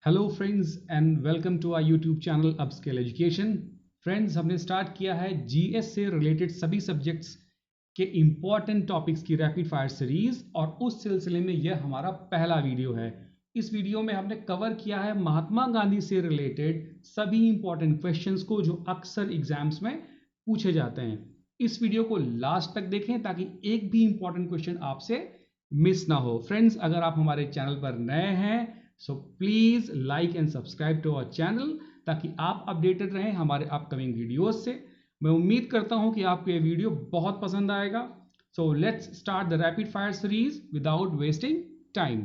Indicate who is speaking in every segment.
Speaker 1: Hello friends and welcome to our YouTube channel upscale education. Friends, हमने start किया है GS से related सभी सब्जेक्ट्स के इम्पॉर्टेंट टॉपिक्स की रैपिड फायर सीरीज और उस सिलसिले में यह हमारा पहला वीडियो है। इस वीडियो में हमने कवर किया है महात्मा गांधी से रिलेटेड सभी इंपॉर्टेंट क्वेश्चंस को जो अक्सर एग्जाम्स में पूछे जाते हैं। इस वीडियो को लास्ट तक देखें ताकि एक भी इंपॉर्टेंट क्वेश्चन आपसे मिस ना हो। फ्रेंड्स, अगर आप हमारे चैनल पर नए हैं so please like and subscribe to our channel ताकि आप अपडेटेड रहें हमारे अपकमिंग वीडियोस से। मैं उम्मीद करता हूं कि आपको ये वीडियो बहुत पसंद आएगा। So let's start the rapid fire series without wasting time.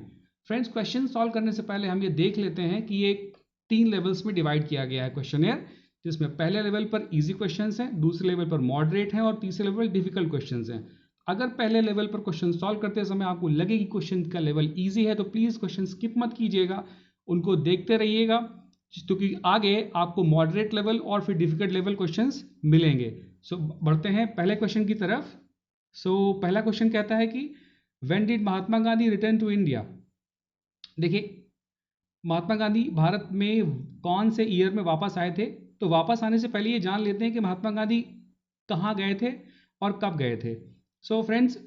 Speaker 1: Friends, question solve करने से पहले हम ये देख लेते हैं कि ये 3 लेवल्स में डिवाइड किया गया है क्वेश्चनेयर, जिसमें पहले लेवल पर इजी क्वेश्चंस हैं, दूसरे लेवल पर मॉडरेट हैं और तीसरे लेवल पर डिफिकल्ट क्वेश्चंस हैं। अगर पहले लेवल पर क्वेश्चन सॉल्व करते समय आपको लगे कि क्वेश्चन का लेवल इजी है तो प्लीज क्वेश्चन स्किप मत कीजिएगा, उनको देखते रहिएगा, क्योंकि आगे आपको मॉडरेट लेवल और फिर डिफिकल्ट लेवल क्वेश्चंस मिलेंगे। सो बढ़ते हैं पहले क्वेश्चन की तरफ। पहला क्वेश्चन कहता है कि when did Mahatma Gandhi return to India. देखिए, महात्मा गांधी भारत में कौन से ईयर में वापस आए थे। तो वापस आने से पहले ये जान लेते हैं कि महात्मा गांधी कहाँ गए थे और कब गए थे। So friends,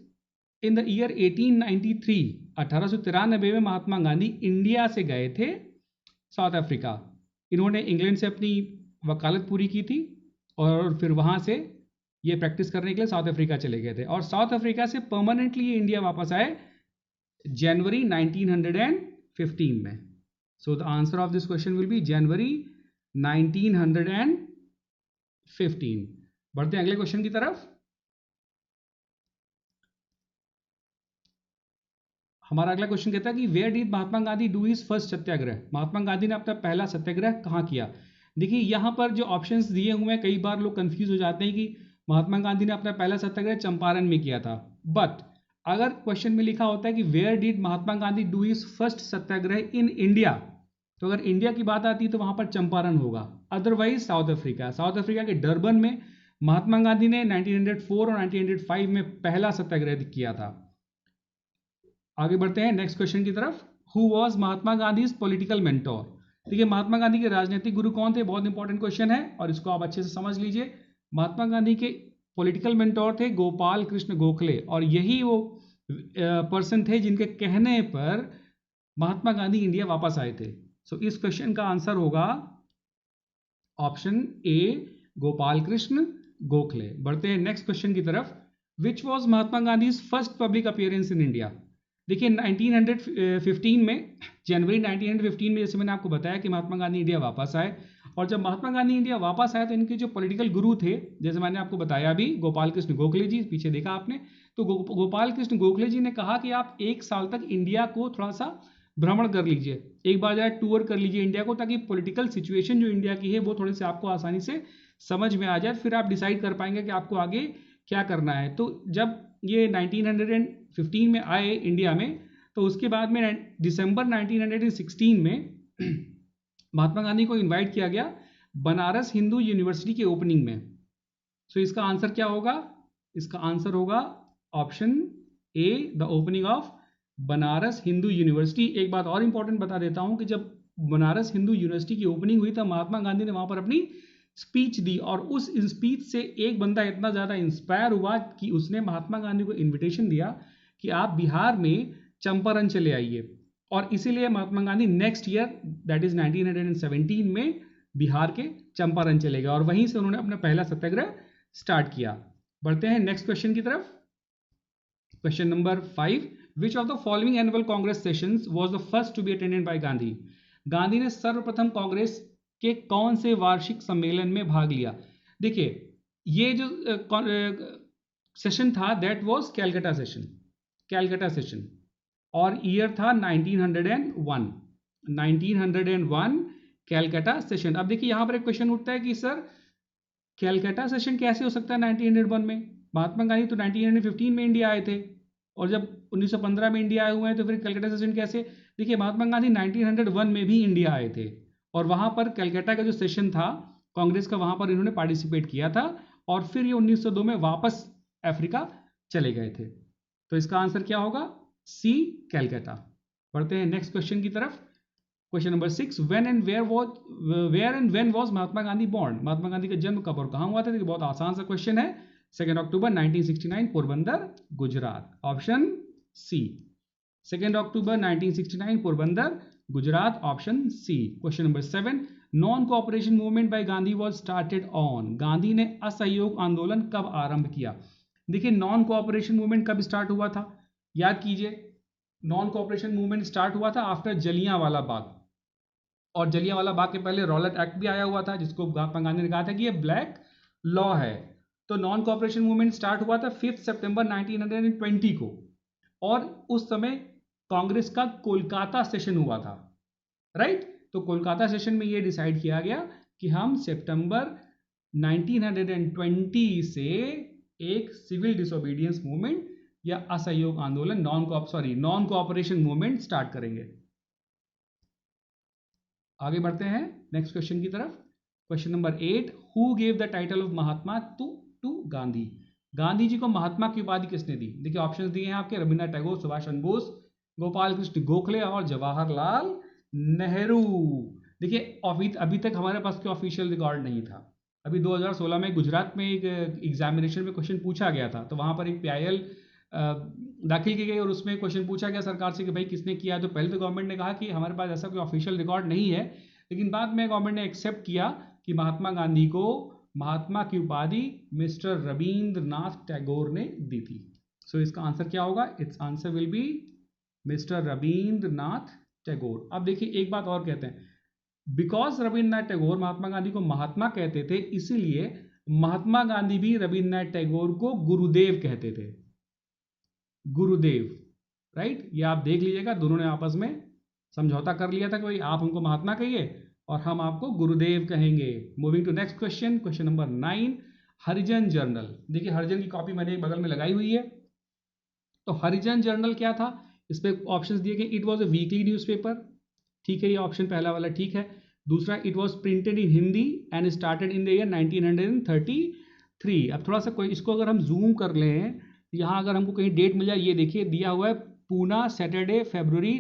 Speaker 1: in the year 1893 1893 में महात्मा गांधी इंडिया से गए थे साउथ अफ्रीका। इन्होंने इंग्लैंड से अपनी वकालत पूरी की थी और फिर वहाँ से ये प्रैक्टिस करने के लिए साउथ अफ्रीका चले गए थे और साउथ अफ्रीका से परमानेंटली ये इंडिया वापस आए जनवरी 1915 में। So the answer of this question will be January 1915। बढ़ते हैं अगले क्वेश्चन की तरफ। हमारा अगला क्वेश्चन कहता है कि where did Mahatma Gandhi do his first satyagraha. Mahatma Gandhi ने अपना पहला सत्याग्रह कहाँ किया। देखिए, यहाँ पर जो ऑप्शंस दिए हुए हैं, कई बार लोग कंफ्यूज हो जाते हैं कि महात्मा गांधी ने अपना पहला सत्याग्रह चंपारण में किया था, बट अगर क्वेश्चन में लिखा होता है कि where did Mahatma Gandhi do his first satyagraha in India, तो अगर इंडिया की बात आती है तो वहां पर चंपारण होगा, otherwise south Africa. South Africa के डरबन में महात्मा गांधी ने 1904 और 1905 में पहला सत्याग्रह किया था। आगे बढ़ते हैं नेक्स्ट क्वेश्चन की तरफ। Who was Mahatma Gandhi political mentor. देखिए, महात्मा गांधी के राजनीतिक गुरु कौन थे, बहुत इंपॉर्टेंट क्वेश्चन है और इसको आप अच्छे से समझ लीजिए। महात्मा गांधी के पॉलिटिकल मेंटोर थे गोपाल कृष्ण गोखले और यही वो पर्सन थे जिनके कहने पर महात्मा गांधी इंडिया वापस आए थे। सो इस क्वेश्चन का आंसर होगा ऑप्शन ए, गोपाल कृष्ण गोखले। बढ़ते हैं नेक्स्ट क्वेश्चन की तरफ। Which was Mahatma Gandhi first public appearance in India. देखिए, 1915 में, जनवरी 1915 में, जैसे मैंने आपको बताया कि महात्मा गांधी इंडिया वापस आए और जब महात्मा गांधी इंडिया वापस आए तो इनके जो पॉलिटिकल गुरु थे, जैसे मैंने आपको बताया अभी, गोपाल कृष्ण गोखले जी, पीछे देखा आपने, तो गोपाल कृष्ण गोखले जी ने कहा कि आप 1 साल तक इंडिया को थोड़ा सा भ्रमण कर लीजिए, एक बार जरा टूर कर लीजिए इंडिया को, ताकि पॉलिटिकल सिचुएशन जो इंडिया की है वो थोड़े से आपको आसानी से समझ में आ जाए, फिर आप डिसाइड कर पाएंगे कि आपको आगे क्या करना है। तो जब ये 1915 में आए इंडिया में, तो उसके बाद में दिसंबर 1916 में महात्मा गांधी को इनवाइट किया गया बनारस हिंदू यूनिवर्सिटी के ओपनिंग में। सो इसका आंसर क्या होगा, इसका आंसर होगा option A, the opening of Banaras Hindu university. एक बात और इंपॉर्टेंट बता देता हूं कि जब बनारस हिंदू यूनिवर्सिटी की ओपनिंग हुई तब महात्मा गांधी ने वहां पर अपनी स्पीच दी और उस स्पीच से एक बंदा इतना ज़्यादा इंस्पायर हुआ कि उसने महात्मा गांधी को इनविटेशन दिया कि आप बिहार में चंपारण चले आइए, और इसीलिए Mahatma Gandhi next year, that is 1917 में बिहार के चंपारण चले गए और वहीं से उन्होंने अपना पहला सत्याग्रह स्टार्ट किया। बढ़ते हैं नेक्स्ट क्वेश्चन की तरफ। Question number 5, which of the following annual Congress sessions was the first to be attended by Gandhi. Gandhi ने सर्वप्रथम कांग्रेस के कौन से वार्षिक सम्मेलन में भाग लिया। देखिए, ये जो सेशन था that was Calcutta session, Calcutta session, और ईयर था 1901 कैलकाटा सेशन। अब देखिए, यहां पर एक क्वेश्चन उठता है कि सर कैलकाटा सेशन कैसे हो सकता है 1901 में, महात्मा गांधी तो 1915 में इंडिया आए थे और जब 1915 में इंडिया आए हुए हैं तो फिर कैलकाटा सेशन कैसे। देखिए, महात्मा गांधी 1901 में भी इंडिया आए थे और वहां पर कलकत्ता का जो सेशन था कांग्रेस का, वहां पर इन्होंने पार्टिसिपेट किया था और फिर ये 1902 में वापस अफ्रीका चले गए थे। तो इसका आंसर क्या होगा, सी, कलकत्ता। बढ़ते हैं नेक्स्ट क्वेश्चन की तरफ। Question number 6, where and when was Mahatma Gandhi born? Mahatma Gandhi का जन्म कब और कहां हुआ था? देखिए बहुत आसान सा क्वेश्चन है। 2 अक्टूबर 1969, पोरबंदर, गुजरात। Option C. 2 अक्टूबर 1969, Porbandar, Gujarat. Option C. Question number 7, non cooperation movement by Gandhi was started on? Gandhi ने असहयोग आंदोलन कब आरंभ किया? देखिए नॉन कोऑपरेशन मूवमेंट कब स्टार्ट हुआ था? याद कीजिए, नॉन कोऑपरेशन मूवमेंट स्टार्ट हुआ था आफ्टर जलियांवाला बाग, और जलियांवाला बाग के पहले रॉलेट एक्ट भी आया हुआ था, जिसको महात्मा गांधी ने कहा था कि ये ब्लैक लॉ है। तो नॉन कोऑपरेशन मूवमेंट स्टार्ट हुआ था 5 सितंबर 1920 को, और उस समय कांग्रेस का कोलकाता सेशन हुआ था, राइट? तो कोलकाता सेशन में ये डिसाइड किया गया कि हम सितंबर 1920 से एक सिविल डिसोबीडियंस मूवमेंट या असहयोग आंदोलन, नॉन कोऑपरेशन मूवमेंट स्टार्ट करेंगे। आगे बढ़ते हैं नेक्स्ट क्वेश्चन की तरफ। Question number 8, who gave the title of Mahatma to Gandhi? Gandhi ji को महात्मा की उपाधि किसने दी? देखिए ऑप्शंस दिए हैं आपके, रविन्द्रनाथ टैगोर, सुभाष चंद्र बोस, गोपाल कृष्ण गोखले और जवाहरलाल नेहरू। देखिए अभी तक हमारे पास कोई ऑफिशियल रिकॉर्ड नहीं था। अभी 2016 में गुजरात में एक एग्जामिनेशन में क्वेश्चन पूछा गया था, तो वहां पर एक PIL दाखिल की गई और उसमें क्वेश्चन पूछा गया सरकार से कि भाई किसने किया। तो पहले तो गवर्नमेंट ने कहा कि हमारे पास ऐसा कोई ऑफिशियल रिकॉर्ड नहीं है, लेकिन बाद में गवर्नमेंट ने एक्सेप्ट किया कि महात्मा गांधी को महात्मा की उपाधि मिस्टर रविंद्रनाथ टैगोर ने दी थी। सो इसका आंसर क्या होगा? It's answer will B mister Rabindranath Tagore. अब देखिए एक बात और कहते हैं, बिकॉज रविंद्रनाथ टैगोर महात्मा गांधी को महात्मा कहते थे, इसीलिए महात्मा गांधी भी रविंद्रनाथ टैगोर को गुरुदेव कहते थे। गुरुदेव, राइट? ये आप देख लीजिएगा, दोनों ने आपस में समझौता कर लिया था कि भाई आप हमको महात्मा कहिए और हम आपको गुरुदेव कहेंगे। Moving to next question, question number 9, Harijan journal. देखिए हरिजन की कॉपी मैंने एक बगल में लगाई हुई है। तो हरिजन जर्नल क्या था? इस पे ऑप्शंस दिए गए। It was a weekly newspaper, ठीक है, ये ऑप्शन पहला वाला ठीक है। दूसरा, it was printed in Hindi and started in the year 1933। अब थोड़ा सा कोई इसको अगर हम जूम कर लें, यहाँ अगर हमको कहीं डेट मिल जाए, ये देखिए दिया हुआ है पूना, सैटरडे, February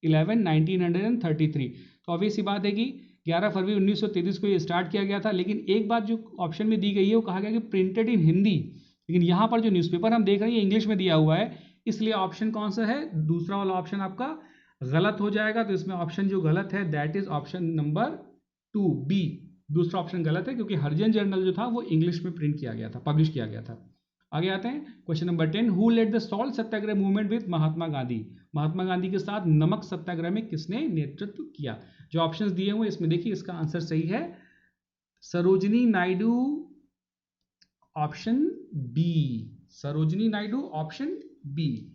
Speaker 1: 11, 1933। तो ऑब्वियस सी बात है कि 11 फरवरी 1933 को ये स्टार्ट किया गया था। लेकिन एक बात जो ऑप्शन में दी गई है वो कहा गया कि प्रिंटेड इन हिंदी, लेकिन यहाँ पर जो न्यूज़पेपर हम देख रहे हैं ये इंग्लिश में दिया हुआ है, इसलिए ऑप्शन कौन सा है? दूसरा वाला ऑप्शन आपका गलत हो जाएगा। तो इसमें ऑप्शन जो गलत है that is option number 2, B. दूसरा ऑप्शन गलत है क्योंकि हरिजन जर्नल जो था वो इंग्लिश में प्रिंट किया गया था, पब्लिश किया गया था। आगे आते हैं question number 10, who led the salt satyagraha movement with Mahatma Gandhi? Mahatma Gandhi के साथ नमक सत्याग्रह में किसने नेतृत्व किया? जो ऑप्शंस दिए हुए इसमें देखिए, इसका आंसर सही है Sarojini Naidu, option B. Sarojini Naidu, option B.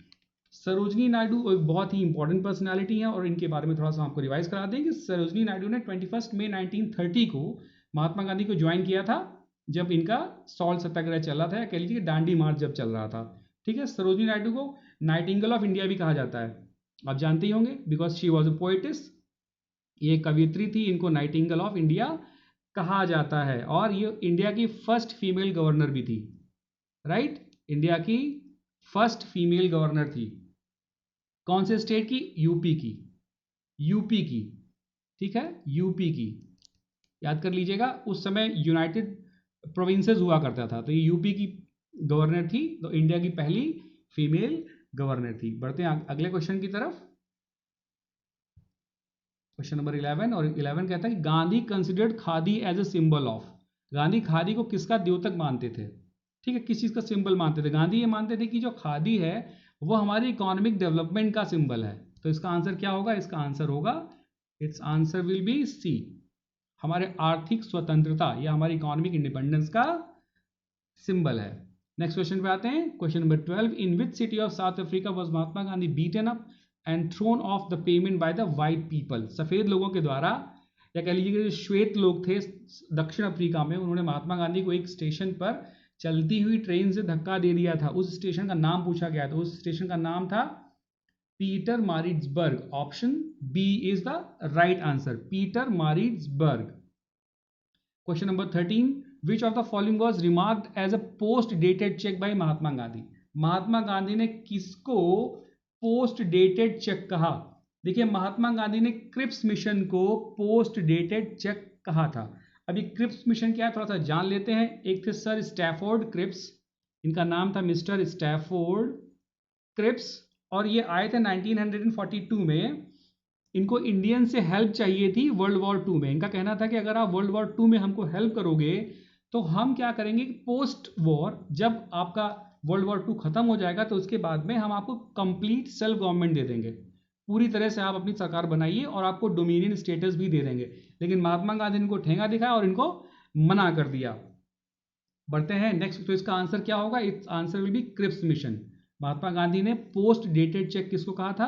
Speaker 1: Sarojini Naidu एक बहुत ही इंपॉर्टेंट पर्सनालिटी है और इनके बारे में थोड़ा सा आपको रिवाइज करा दें कि सरोजिनी नायडू ने 21 मई 1930 को महात्मा गांधी को ज्वाइन किया था, जब इनका सॉल्ट सत्याग्रह चल रहा था, या कह लीजिए दांडी मार्च जब चल रहा था, ठीक है। सरोजिनी नायडू को नाइटिंगेल ऑफ इंडिया भी कहा जाता है, आप जानते ही होंगे, because she was a poet's, ये कवियत्री थी, इनको नाइटिंगेल ऑफ इंडिया कहा जाता है। और ये इंडिया की फर्स्ट फीमेल गवर्नर भी थी, राइट? इंडिया की फर्स्ट फीमेल गवर्नर थी। कौन से स्टेट की? यूपी की, यूपी की, ठीक है, यूपी की, याद कर लीजिएगा। उस समय यूनाइटेड प्रोविंसेस हुआ करता था, तो ये यूपी की गवर्नर थी, तो इंडिया की पहली फीमेल गवर्नर थी। बढ़ते हैं अगले क्वेश्चन की तरफ, क्वेश्चन नंबर 11। और 11 कहता है कि Gandhi considered khadi as a symbol of. Gandhi khadi को किसका द्योतक मानते थे? ठीक है, किस चीज का सिंबल मानते थे? गांधी ये मानते थे कि जो खादी है वो हमारी इकोनॉमिक डेवलपमेंट का सिंबल है। तो इसका आंसर क्या होगा? इसका आंसर होगा, it's answer will be C, हमारे आर्थिक स्वतंत्रता या हमारी इकोनॉमिक इंडिपेंडेंस का सिंबल है। नेक्स्ट क्वेश्चन पे आते हैं, question number 12, in which city of South Africa was Mahatma Gandhi beaten up and thrown off the payment by the white people? सफेद लोगों के द्वारा, या कह लीजिए जो श्वेत लोग थे दक्षिण अफ्रीका में, उन्होंने महात्मा गांधी को एक स्टेशन पर चलती हुई ट्रेन से धक्का दे दिया था। उस स्टेशन का नाम पूछा गया था, उस स्टेशन का नाम था Pietermaritzburg. Option B is the right answer, Pietermaritzburg. Question number 13, which of the following was remarked as a post dated cheque by Mahatma Gandhi? Mahatma Gandhi ने किसको पोस्ट डेटेड चेक कहा? देखिए महात्मा गांधी ने क्रिप्स मिशन को पोस्ट डेटेड चेक कहा था। अभी Cripps mission क्या है थोड़ा सा जान लेते हैं। एक थे सर स्टैफोर्ड क्रिप्स, इनका नाम था मिस्टर स्टैफोर्ड क्रिप्स, और ये आए थे 1942 में। इनको इंडियन से हेल्प चाहिए थी वर्ल्ड वॉर 2 में। इनका कहना था कि अगर आप वर्ल्ड वॉर 2 में हमको हेल्प करोगे तो हम क्या करेंगे, पोस्ट वॉर जब आपका वर्ल्ड वॉर 2 खत्म हो जाएगा तो उसके बाद में हम आपको कंप्लीट सेल्फ गवर्नमेंट दे देंगे, पूरी तरह से आप अपनी सरकार बनाइए और आपको डोमिनियन स्टेटस भी दे देंगे। लेकिन महात्मा गांधी ने इनको ठेंगा दिखाया और इनको मना कर दिया। बढ़ते हैं नेक्स्ट, तो इसका आंसर क्या होगा, it's answer will be Cripps mission. Mahatma Gandhi ने पोस्ट डेटेड चेक किसको कहा था,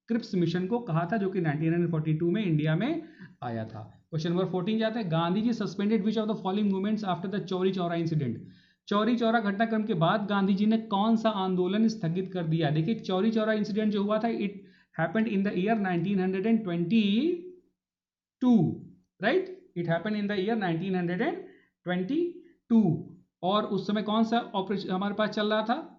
Speaker 1: क्रिप्स मिशन को कहा था, जो कि 1942 में इंडिया में आया था। क्वेश्चन नंबर 14 जाते हैं। Gandhi ji suspended which of the following movements after the Chauri Chaura incident. Chauri Chaura घटनाक्रम के बाद गांधी जी ने कौन सा आंदोलन स्थगित कर दिया। देखिए चौरी चौरा इंसिडेंट जो हुआ था, it happened in the year 1922, right, it happened in the year 1922। और उस समय कौन सा ऑपरेशन हमारे पास चल रहा था,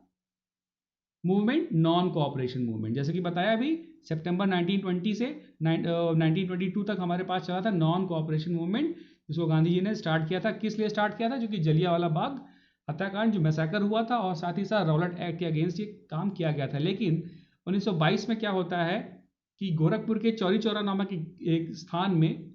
Speaker 1: मूवमेंट नॉन कोऑपरेशन मूवमेंट। जैसे कि बताया अभी सितंबर 1920 से 1922 तक हमारे पास चला था नॉन कोऑपरेशन मूवमेंट, जिसको गांधी जी ने स्टार्ट किया था। किस लिए स्टार्ट किया था, जो कि जलियांवाला बाग हत्याकांड जो मैसेकर हुआ था और साथ ही साथ रॉलेट एक्ट के अगेंस्ट ये काम किया गया था। लेकिन 1922 में क्या होता है कि गोरखपुर के चौरी चौरा नामक एक स्थान में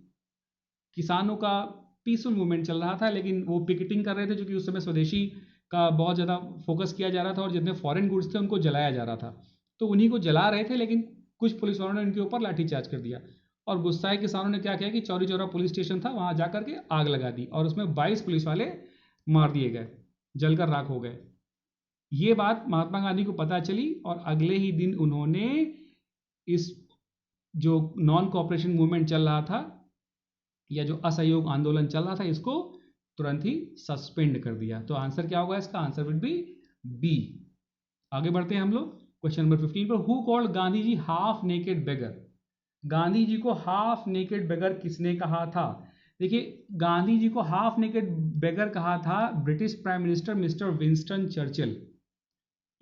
Speaker 1: किसानों का पीसफुल मूवमेंट चल रहा था, लेकिन वो पिकेटिंग कर रहे थे, जो कि उस समय स्वदेशी का बहुत ज़्यादा फोकस किया जा रहा था और जितने फॉरेन गुड्स थे उनको जलाया जा रहा था। तो उन्हीं को जला रहे थे, लेकिन कुछ पुलिस वालों ने उनके ऊपर लाठीचार्ज कर दिया और गुस्साए किसानों ने क्या किया कि चौरी चौरा पुलिस स्टेशन था वहाँ जा करके आग लगा दी और उसमें 22 पुलिस वाले मार दिए गए, जलकर राख हो गए। ये बात महात्मा गांधी को पता चली और अगले ही दिन उन्होंने इस जो नॉन कोऑपरेशन मूवमेंट चल रहा था या जो असहयोग आंदोलन चल रहा था इसको तुरंत ही सस्पेंड कर दिया। तो आंसर क्या होगा इसका, आंसर विल बी बी। आगे बढ़ते हैं हम लोग क्वेश्चन नंबर 15 पर। Who called Gandhi ji half naked beggar. Gandhi ji को हाफ नेकेड बेगर किसने कहा था। देखिए गांधी जी को हाफ नेकेड बेगर कहा था British prime minister mister Winston Churchill.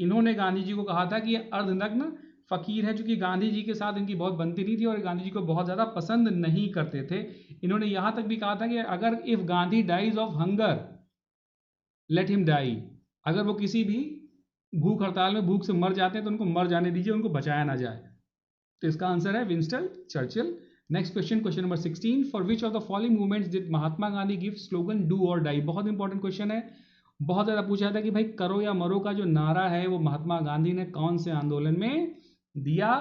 Speaker 1: इन्होंने गांधी जी को कहा था कि ये अर्धनग्न फकीर है, जो कि गांधी जी के साथ इनकी बहुत बनती नहीं थी और गांधी जी को बहुत ज़्यादा पसंद नहीं करते थे। इन्होंने यहाँ तक भी कहा था कि अगर if Gandhi dies of hunger let him die, अगर वो किसी भी भूख हड़ताल में भूख से मर जाते हैं तो उनको मर जाने दीजिए, उनको बचाया ना जाए। तो इसका आंसर है Winston Churchill. Next question, question number 16, for which of the following movements did Mahatma Gandhi give slogan do or die. बहुत इंपॉर्टेंट क्वेश्चन है, बहुत ज़्यादा पूछा था कि भाई करो या मरो का जो नारा है वो महात्मा गांधी ने कौन से आंदोलन में दिया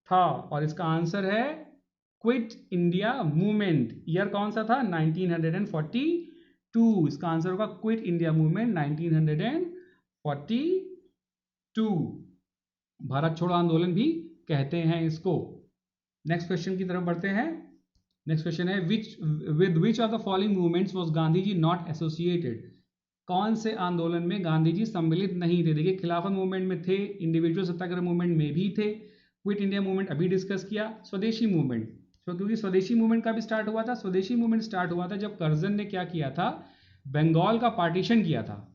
Speaker 1: था, और इसका आंसर है क्विट इंडिया मूवमेंट। ईयर कौन सा था, 1942। इसका आंसर होगा क्विट इंडिया मूवमेंट 1942। भारत छोड़ो आंदोलन भी कहते हैं इसको। नेक्स्ट क्वेश्चन की तरफ बढ़ते हैं। नेक्स्ट क्वेश्चन है with which of the following movements was Gandhi ji not associated. कौन से आंदोलन में गांधी जी सम्मिलित नहीं थे। देखिए खिलाफत मूवमेंट में थे, इंडिविजुअल सत्याग्रह मूवमेंट में भी थे, क्विट इंडिया मूवमेंट अभी डिस्कस किया, स्वदेशी मूवमेंट, तो क्योंकि स्वदेशी मूवमेंट का भी स्टार्ट हुआ था। स्वदेशी मूवमेंट स्टार्ट हुआ था जब कर्जन ने क्या किया था, बंगाल का पार्टीशन किया था,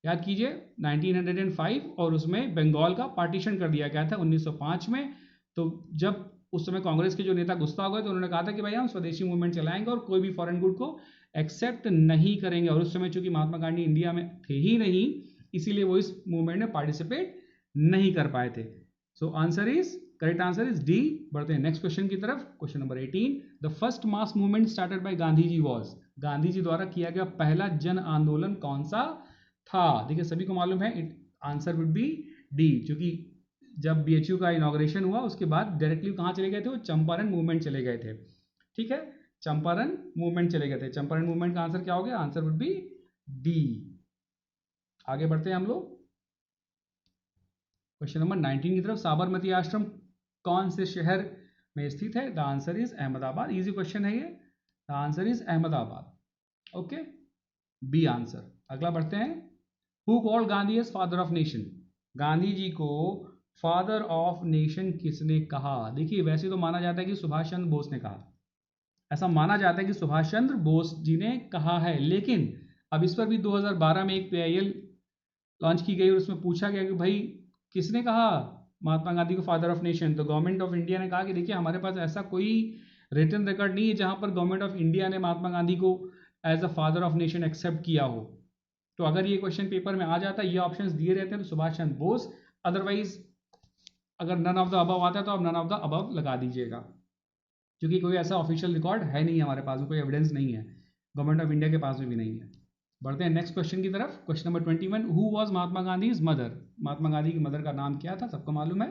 Speaker 1: याद कीजिए 1905, और उसमें बंगाल का पार्टीशन कर दिया गया था 1905 में। तो जब उस समय कांग्रेस के जो नेता गुस्सा हो गए तो उन्होंने कहा था कि भाई हम स्वदेशी मूवमेंट चलाएंगे और कोई भी फॉरेन गुड को एक्सेप्ट नहीं करेंगे। और उस समय चूंकि महात्मा गांधी इंडिया में थे ही नहीं, इसीलिए वो इस मूवमेंट में पार्टिसिपेट नहीं कर पाए थे। So answer is, correct answer is D. बढ़ते हैं नेक्स्ट क्वेश्चन की तरफ। Question number 18, the first mass movement started by Gandhi ji was. Gandhi ji द्वारा किया गया पहला जन आंदोलन कौन सा था। देखिए सभी को मालूम है, आंसर वुड बी डी, क्योंकि जब बीएचयू का इनॉग्रेशन हुआ उसके बाद डायरेक्टली कहाँ चले गए थे, वो चंपारण मूवमेंट चले गए थे। ठीक है, चंपारण मूवमेंट चले गए थे। चंपारण मूवमेंट का आंसर क्या हो गया, आंसर वुड बी डी। आगे बढ़ते हैं हम लोग क्वेश्चन नंबर 19 की तरफ। साबरमती आश्रम कौन से शहर में स्थित है। The answer is Ahmedabad. Easy question है ये, the answer is Ahmedabad. Okay, B answer. अगला बढ़ते हैं। Who called Gandhi as father of nation. Gandhi ji को फादर ऑफ नेशन किसने कहा। देखिए वैसे तो माना जाता है कि सुभाष चंद्र बोस ने कहा, ऐसा माना जाता है कि सुभाष चंद्र बोस जी ने कहा है, लेकिन अब इस पर भी 2012 में एक PIL लॉन्च की गई और उसमें पूछा गया कि भाई किसने कहा महात्मा गांधी को फादर ऑफ नेशन? तो गवर्नमेंट ऑफ इंडिया ने कहा कि देखिए हमारे पास ऐसा कोई रिटन रिकॉर्ड नहीं है जहां पर गवर्नमेंट ऑफ इंडिया ने महात्मा गांधी को as a father of nation accept किया हो। तो अगर ये क्वेश्चन पेपर में आ जाता है, ये ऑप्शंस दिए रहते हैं तो सुभाष चंद्र बोस, अदरवाइज अगर नन ऑफ द अबव आता है तो आप नन ऑफ द अबव लगा दीजिएगा, क्योंकि कोई ऐसा ऑफिशियल रिकॉर्ड है नहीं, हमारे पास में कोई एविडेंस नहीं है, गवर्नमेंट ऑफ इंडिया के पास में भी नहीं है। बढ़ते हैं नेक्स्ट क्वेश्चन की तरफ। Question number 21, who was Mahatma Gandhi's mother? Mahatma Gandhi की मदर का नाम क्या था? सबको मालूम है,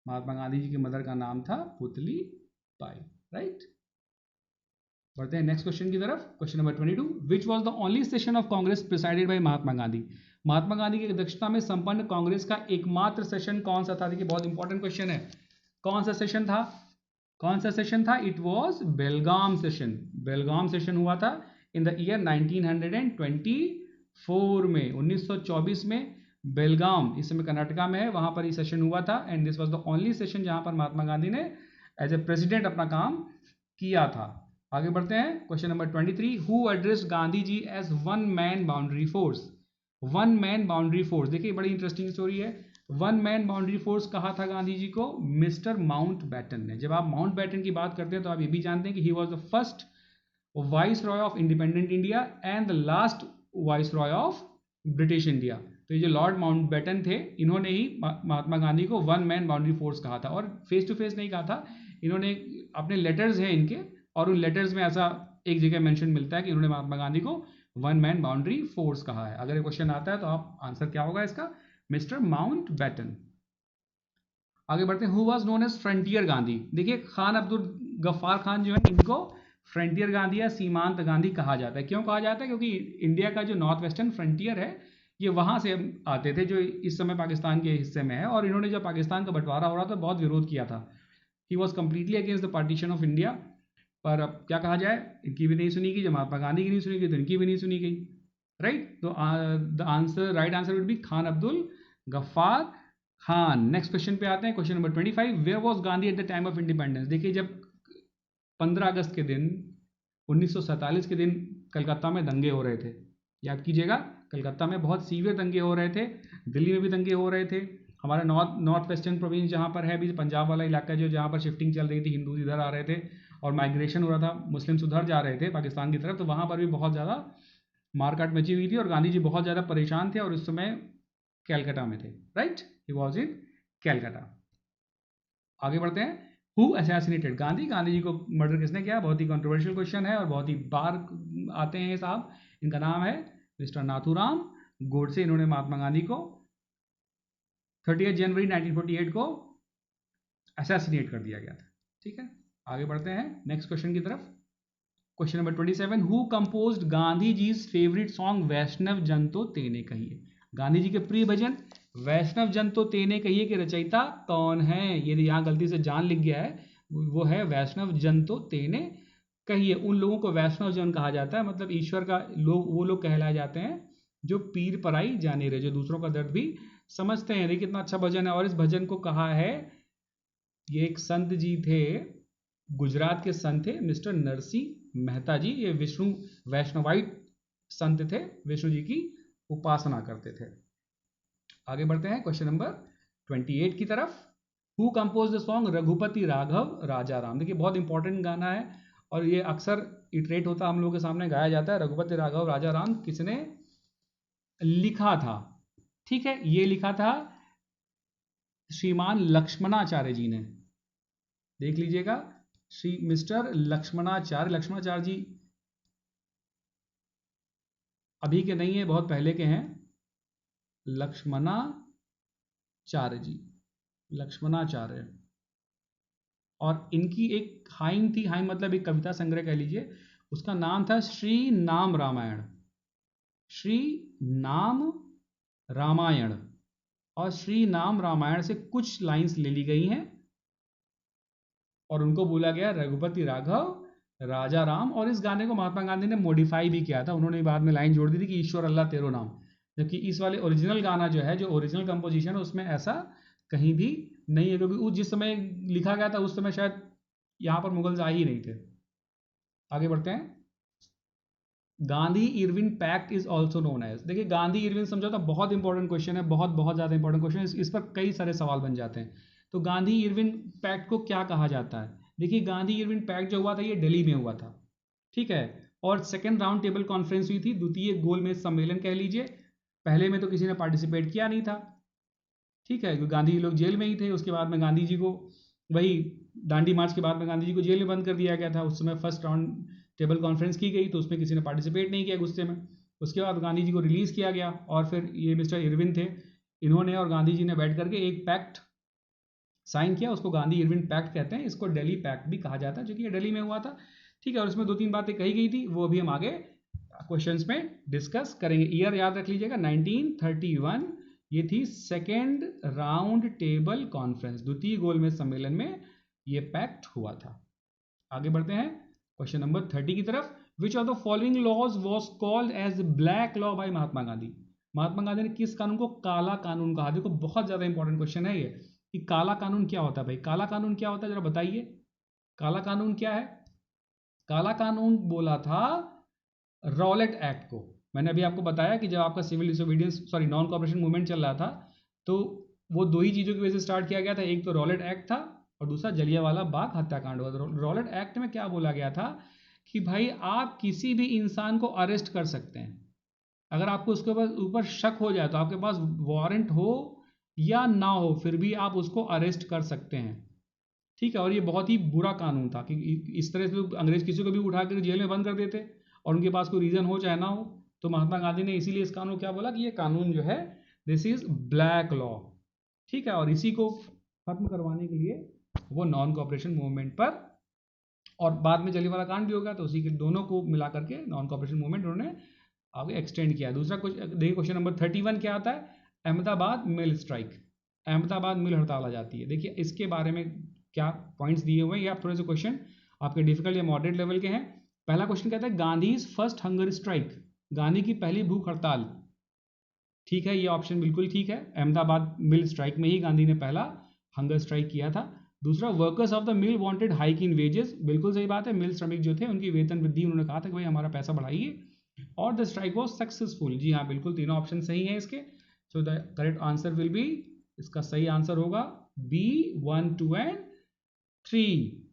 Speaker 1: महात्मा गांधी जी की मदर का नाम था पुतली बाई, राइट। बढ़ते हैं नेक्स्ट क्वेश्चन की तरफ। Question number 22, which was the only session of Congress presided by Mahatma Gandhi? Mahatma Gandhi की अध्यक्षता में संपन्न कांग्रेस का एकमात्र सेशन कौन सा था? देखिए बहुत इंपॉर्टेंट क्वेश्चन है, कौन सा सेशन था? कौन सा सेशन था? It was Belgaum session. Belgaum session हुआ था इन द ईयर 1924 में, 1924 में बेलगाम, इस समय कर्नाटका में है, वहां पर ये सेशन हुआ था। And this was the only session जहां पर महात्मा गांधी ने एज ए प्रेसिडेंट अपना काम किया था। आगे बढ़ते हैं। Question number 23, who addressed Gandhi ji as one man boundary force? One man boundary force, देखिए बड़ी इंटरेस्टिंग स्टोरी है। वन मैन बाउंड्री फोर्स कहा था गांधी जी को? मिस्टर माउंट बैटन ने। जब आप माउंट बैटन की बात करते हैं तो आप ये भी जानते हैं कि he was the first vice Roy of independent India and the last vice Roy of British India. तो ये जो लॉर्ड माउंट बैटन थे, इन्होंने ही महात्मा गांधी को वन मैन बाउंड्री फोर्स कहा था, और फेस टू फेस नहीं कहा था, इन्होंने अपने लेटर्स हैं इनके, और उन लेटर्स में ऐसा एक जगह मेंशन मिलता है कि इन्होंने महात्मा गांधी को वन मैन बाउंड्री फोर्स कहा है। अगर ये क्वेश्चन आता है तो आप आंसर क्या होगा इसका? Mister Mountbatten. आगे बढ़ते हैं। Who was known as frontier Gandhi? देखिए खान अब्दुल गफ्फार खान जो है, इनको फ्रंटियर गांधी या सीमांत गांधी कहा जाता है। क्यों कहा जाता है? क्योंकि इंडिया का जो नॉर्थ वेस्टर्न फ्रंटियर है, ये वहां से आते थे जो इस समय पाकिस्तान के हिस्से में है, और इन्होंने जब पाकिस्तान का बंटवारा हो रहा था बहुत विरोध किया था। He was completely against the partition of India. पर अब क्या कहा जाए, इनकी भी नहीं सुनी गई, जब महात्मा गांधी की नहीं सुनी गई तो इनकी भी नहीं सुनी गई, राइट। तो the answer, right answer would be Khan Abdul Ghaffar Khan. Next question पे आते हैं। Question number 25, where was Gandhi at the time of independence? देखिए जब 15 अगस्त के दिन 1947 के दिन कलकत्ता में दंगे हो रहे थे, याद कीजिएगा, कलकत्ता में बहुत सीवियर दंगे हो रहे थे, दिल्ली में भी दंगे हो रहे थे, हमारा नॉर्थ वेस्टर्न प्रोविंस जहाँ पर है अभी पंजाब वाला इलाका जो, जहाँ पर शिफ्टिंग चल रही थी, हिंदू इधर आ रहे थे और माइग्रेशन हो रहा था, मुस्लिम्स उधर जा रहे थे पाकिस्तान की तरफ, तो वहाँ पर भी बहुत ज़्यादा मारकाट मची हुई थी और गांधी जी बहुत ज़्यादा परेशान थे और उस समय कैलकाटा में थे, right, he was in Calcutta. आगे बढ़ते हैं। Who assassinated Gandhi? गांधी जी को मर्डर किसने किया? बहुत ही कंट्रोवर्शियल क्वेश्चन है और बहुत ही बार आते हैं साहब। इनका नाम है मिस्टर नाथूराम गोडसे। इन्होंने महात्मा गांधी को 30 जनवरी 1948 को असैसिनेट कर दिया गया था, ठीक है। आगे बढ़ते हैं नेक्स्ट क्वेश्चन की तरफ। Question number 27, who composed Gandhi ji favourite song Vaishnav Jan To तेने कहिए? गांधी जी के प्रिय भजन वैष्णव जन तो तेने कहिए के रचयिता कौन है? ये यहाँ गलती से जान लिख गया है, वो है वैष्णव जन तो तेने कहिए। उन लोगों को वैष्णव जन कहा जाता है, मतलब ईश्वर का लोग, वो लोग कहलाए जाते हैं जो पीर पराई जाने रहे, जो दूसरों का दर्द भी समझते हैं। देखिए कितना अच्छा भजन है। और इस भजन को कहा है, ये एक संत जी थे, गुजरात के संत थे मिस्टर नरसिंह मेहता जी। ये विष्णु वैष्णवाइट संत थे, विष्णु जी की उपासना करते थे। आगे बढ़ते हैं क्वेश्चन नंबर 28 की तरफ। Who compose the song Raghupati Raghav Raja Ram? देखिए बहुत इंपॉर्टेंट गाना है और ये अक्सर इटरेट होता हम लोग के सामने गाया जाता है। रघुपति राघव राजा राम किसने लिखा था? ठीक है, ये लिखा था श्रीमान लक्ष्मणाचार्य जी ने। देख लीजिएगा, श्री मिस्टर लक्ष्मणाचार्य। लक्ष्मणाचार्य जी अभी के नहीं है, बहुत पहले के हैं। लक्ष्मणाचार्य जी, लक्ष्मणाचार्य। और इनकी एक हाइम थी, हाइम मतलब एक कविता संग्रह कह लीजिए, उसका नाम था श्री नाम रामायण। श्री नाम रामायण। और श्री नाम रामायण से कुछ लाइंस ले ली गई हैं और उनको बोला गया रघुपति राघव राजा राम। और इस गाने को महात्मा गांधी ने मॉडिफाई भी किया था, उन्होंने बाद में लाइन जोड़ दी थी कि ईश्वर अल्लाह तेरो नाम, जबकि इस वाले ओरिजिनल गाना जो है, जो ओरिजिनल कंपोजिशन है, उसमें ऐसा कहीं भी नहीं है, क्योंकि जिस समय लिखा गया था उस समय शायद यहाँ पर मुगल्स आ ही नहीं थे। आगे बढ़ते हैं। Gandhi Irwin pact is also known as, देखिए गांधी इरविन समझौता बहुत इंपॉर्टेंट क्वेश्चन है, बहुत बहुत ज़्यादा इंपॉर्टेंट क्वेश्चन है, इस पर कई सारे सवाल बन जाते हैं। तो गांधी इरविन पैक्ट को क्या कहा जाता है? देखिए गांधी इरविन पैक्ट जो हुआ था ये दिल्ली में हुआ था, ठीक है, और सेकेंड राउंड टेबल कॉन्फ्रेंस हुई थी, द्वितीय गोलमेज सम्मेलन कह लीजिए। पहले में तो किसी ने पार्टिसिपेट किया नहीं था, ठीक है, क्योंकि गांधी जी लोग जेल में ही थे। उसके बाद में गांधी जी को वही दांडी मार्च के बाद में गांधी जी को जेल में बंद कर दिया गया था। उस समय फर्स्ट राउंड टेबल कॉन्फ्रेंस की गई तो उसमें किसी ने पार्टिसिपेट नहीं किया गुस्से में। उसके बाद गांधी जी को रिलीज़ किया गया और फिर ये मिस्टर इरविन थे, इन्होंने और गांधी जी ने बैठ करके एक पैक्ट साइन किया, उसको गांधी इरविन पैक्ट कहते हैं। इसको दिल्ली पैक्ट भी कहा जाता है, जो कि ये दिल्ली में हुआ था, ठीक है। और इसमें 2-3 बातें कही गई थी, वो अभी हम आगे क्वेश्चंस में डिस्कस करेंगे। ईयर याद रख लीजिएगा 1931, ये थी सेकेंड राउंड टेबल कॉन्फ्रेंस, द्वितीय गोलमेज सम्मेलन में ये पैक्ट हुआ था। आगे बढ़ते हैं क्वेश्चन नंबर 30 की तरफ। Which of the following laws was called as black law by Mahatma Gandhi? Mahatma Gandhi ने किस कानून को काला कानून कहा? देखो बहुत ज्यादा इंपॉर्टेंट क्वेश्चन है ये, कि काला कानून क्या होता है भाई? काला कानून क्या होता है जरा बताइए, काला कानून क्या है? काला कानून बोला था रॉलेट एक्ट को। मैंने अभी आपको बताया कि जब आपका civil disobedience non cooperation movement चल रहा था तो वो दो ही चीज़ों की वजह से स्टार्ट किया गया था, एक तो रॉलेट एक्ट था और दूसरा जलियांवाला बाग हत्याकांड हुआ था। रॉलेट एक्ट में क्या बोला गया था कि भाई आप किसी भी इंसान को अरेस्ट कर सकते हैं, अगर आपको उसके ऊपर शक हो जाए तो आपके पास वारंट हो या ना हो फिर भी आप उसको अरेस्ट कर सकते हैं, ठीक है। और ये बहुत ही बुरा कानून था कि इस तरह से अंग्रेज किसी को भी उठा कर जेल में बंद कर देते और उनके पास कोई रीज़न हो चाहे ना हो। तो महात्मा गांधी ने इसीलिए इस कानून को क्या बोला कि ये कानून जो है दिस इज ब्लैक लॉ, ठीक है। और इसी को खत्म करवाने के लिए वो नॉन कॉपरेशन मूवमेंट पर, और बाद में जलियांवाला कांड भी हो गया तो उसी के दोनों को मिला करके नॉन कॉपरेशन मूवमेंट उन्होंने आगे एक्सटेंड किया। दूसरा देखिए क्वेश्चन नंबर 31 क्या आता है? अहमदाबाद मिल स्ट्राइक, अहमदाबाद मिल हड़ताल आ जाती है। देखिए इसके बारे में क्या पॉइंट्स दिए हुए हैं, ये आप थोड़े से क्वेश्चन आपके डिफिकल्ट या मॉडरेट लेवल के हैं। पहला क्वेश्चन कहता है Gandhi first hunger strike, Gandhi की पहली भूख हड़ताल, ठीक है, ये ऑप्शन बिल्कुल ठीक है। अहमदाबाद मिल स्ट्राइक में ही गांधी ने पहला हंगर स्ट्राइक किया था। दूसरा workers of the mill wanted hike in wages, बिल्कुल सही बात है, मिल श्रमिक जो थे उनकी वेतन वृद्धि, उन्होंने कहा था कि भाई हमारा पैसा बढ़ाइए, और द स्ट्राइक वॉज सक्सेसफुल। जी हाँ बिल्कुल, तीनों ऑप्शन सही हैं इसके। So the correct answer will B, इसका सही आंसर होगा बी 1, 2 एंड 3।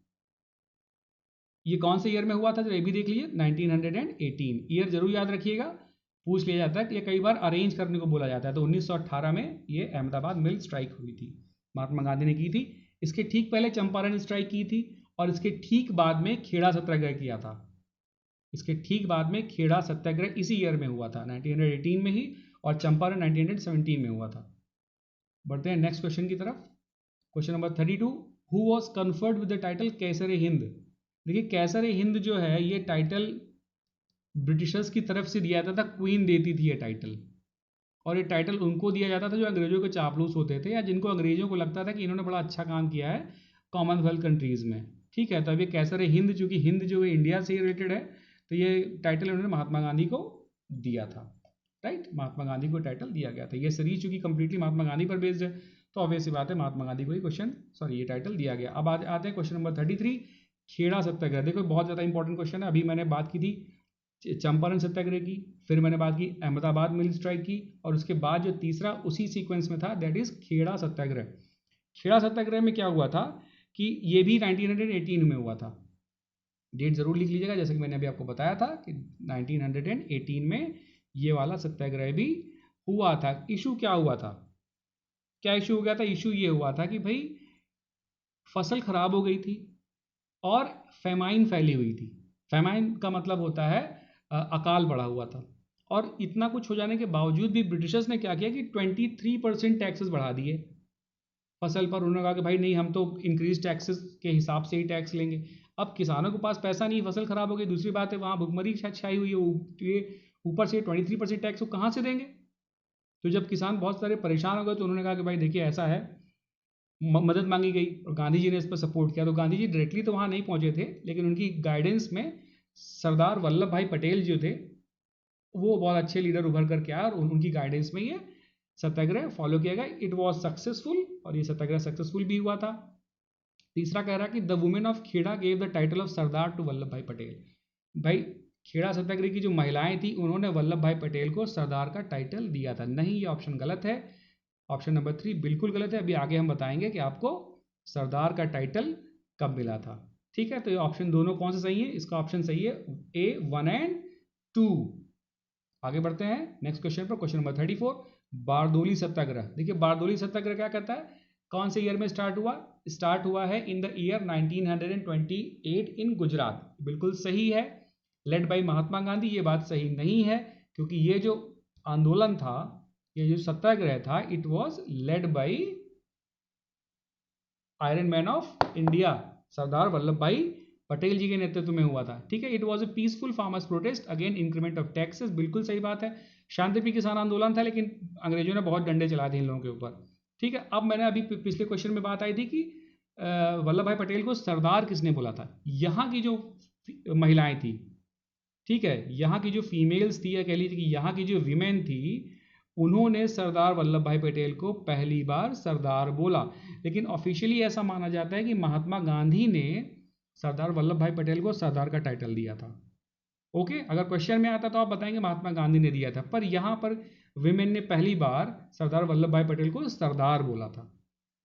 Speaker 1: ये कौन से ईयर में हुआ था तो ये भी देख लीजिए 1918। ईयर जरूर याद रखिएगा, पूछ लिया जाता है कि ये कई बार अरेंज करने को बोला जाता है। तो 1918 में ये अहमदाबाद मिल स्ट्राइक हुई थी, महात्मा गांधी ने की थी। इसके ठीक पहले चंपारण स्ट्राइक की थी और इसके ठीक बाद में खेड़ा सत्याग्रह किया था। इसके ठीक बाद में खेड़ा सत्याग्रह इसी ईयर में हुआ था 1918 में ही, और चंपारण 1917 में हुआ था। बढ़ते हैं नेक्स्ट क्वेश्चन की तरफ। Question number 32, who was conferred with the title Kaiser Hind? देखिए कैसर हिंद जो है ये टाइटल ब्रिटिशर्स की तरफ से दिया जाता था, क्वीन देती थी ये टाइटल, और ये टाइटल उनको दिया जाता था जो अंग्रेजों के चापलूस होते थे या जिनको अंग्रेजों को लगता था कि इन्होंने बड़ा अच्छा काम किया है कॉमनवेल्थ कंट्रीज़ में, ठीक है। तो अब ये कैसर हिंद, चूंकि हिंद जो है इंडिया से रिलेटेड है तो ये टाइटल उन्होंने महात्मा गांधी को दिया था, राइट, महात्मा गांधी को टाइटल दिया गया था। ये सीरीज चूंकि कंप्लीटली महात्मा गांधी पर बेस्ड है तो ऑब्वियस सी बात है महात्मा गांधी को ही ये टाइटल दिया गया। अब आते हैं क्वेश्चन नंबर 33, खेड़ा सत्याग्रह। देखो बहुत ज़्यादा इंपॉर्टेंट क्वेश्चन है। अभी मैंने बात की थी चंपारण सत्याग्रह की, फिर मैंने बात की अहमदाबाद मिल स्ट्राइक की, और उसके बाद जो तीसरा उसी सीक्वेंस में था दैट इज खेड़ा सत्याग्रह। खेड़ा सत्याग्रह में क्या हुआ था कि ये भी 1918 में हुआ था। डेट जरूर लिख लीजिएगा, जैसे कि मैंने अभी आपको बताया था कि 1918 में ये वाला सत्याग्रह भी हुआ था। इशू क्या हुआ था, क्या इशू हो गया था? इशू ये हुआ था कि भाई फसल खराब हो गई थी और फेमाइन फैली हुई थी। फेमाइन का मतलब होता है अकाल पड़ा हुआ था, और इतना कुछ हो जाने के बावजूद भी ब्रिटिशर्स ने क्या किया कि 23% टैक्सेस बढ़ा दिए फसल पर। उन्होंने कहा कि भाई नहीं, हम तो इंक्रीज टैक्सेस के हिसाब से ही टैक्स लेंगे। अब किसानों के पास पैसा नहीं, फसल खराब हो गई, दूसरी बात है वहाँ भुखमरी छाई हुई है, ये ऊपर से 23% टैक्स वो कहाँ से देंगे? तो जब किसान बहुत सारे परेशान हो गए तो उन्होंने कहा कि भाई देखिए ऐसा है, मदद मांगी गई और गांधी जी ने इस पर सपोर्ट किया। तो गांधी जी डायरेक्टली तो वहाँ नहीं पहुँचे थे, लेकिन उनकी गाइडेंस में सरदार वल्लभ भाई पटेल जो थे वो बहुत अच्छे लीडर उभर करके आए और उनकी गाइडेंस में ये सत्याग्रह फॉलो किया गया। इट वॉज सक्सेसफुल, और ये सत्याग्रह सक्सेसफुल भी हुआ था। तीसरा कह रहा कि the women of Kheda gave the title of Sardar to Vallabhbhai Patel. भाई खेड़ा सत्याग्रह की जो महिलाएं थी उन्होंने वल्लभ भाई पटेल को सरदार का टाइटल दिया था। नहीं, ये ऑप्शन गलत है। ऑप्शन नंबर 3 बिल्कुल गलत है। अभी आगे हम बताएंगे कि आपको सरदार का टाइटल कब मिला था। ठीक है, तो ये ऑप्शन दोनों कौन से सही है? इसका ऑप्शन सही है ए 1 एंड 2। आगे बढ़ते हैं नेक्स्ट क्वेश्चन पर। Question number 34, Bardoli Satyagraha. देखिए बारदोली सत्याग्रह क्या कहता है, कौन से ईयर में स्टार्ट हुआ? स्टार्ट हुआ है इन द ईयर 1928 इन गुजरात। बिल्कुल सही है, लेड बाई महात्मा गांधी। ये बात सही नहीं है, क्योंकि ये जो आंदोलन था, ये जो सत्याग्रह था, it was led by iron man of India, Sardar Vallabhbhai Patel जी के नेतृत्व में हुआ था। ठीक है, it was a peaceful farmers protest again increment of taxes. बिल्कुल सही बात है, शांतिप्रिय किसान आंदोलन था, लेकिन अंग्रेजों ने बहुत डंडे चला दिए इन लोगों के ऊपर। ठीक है, अब मैंने अभी पिछले क्वेश्चन में बात आई थी कि वल्लभ भाई पटेल को सरदार किसने बोला था? यहाँ की जो महिलाएं थी, ठीक है, यहाँ की जो फीमेल्स थी, या कह लीजिए कि यहाँ की जो वीमेन थी, उन्होंने सरदार वल्लभ भाई पटेल को पहली बार सरदार बोला। लेकिन ऑफिशियली ऐसा माना जाता है कि महात्मा गांधी ने सरदार वल्लभ भाई पटेल को सरदार का टाइटल दिया था। ओके, अगर क्वेश्चन में आता तो आप बताएंगे महात्मा गांधी ने दिया था, पर यहाँ पर विमेन ने पहली बार सरदार वल्लभ भाई पटेल को सरदार बोला था।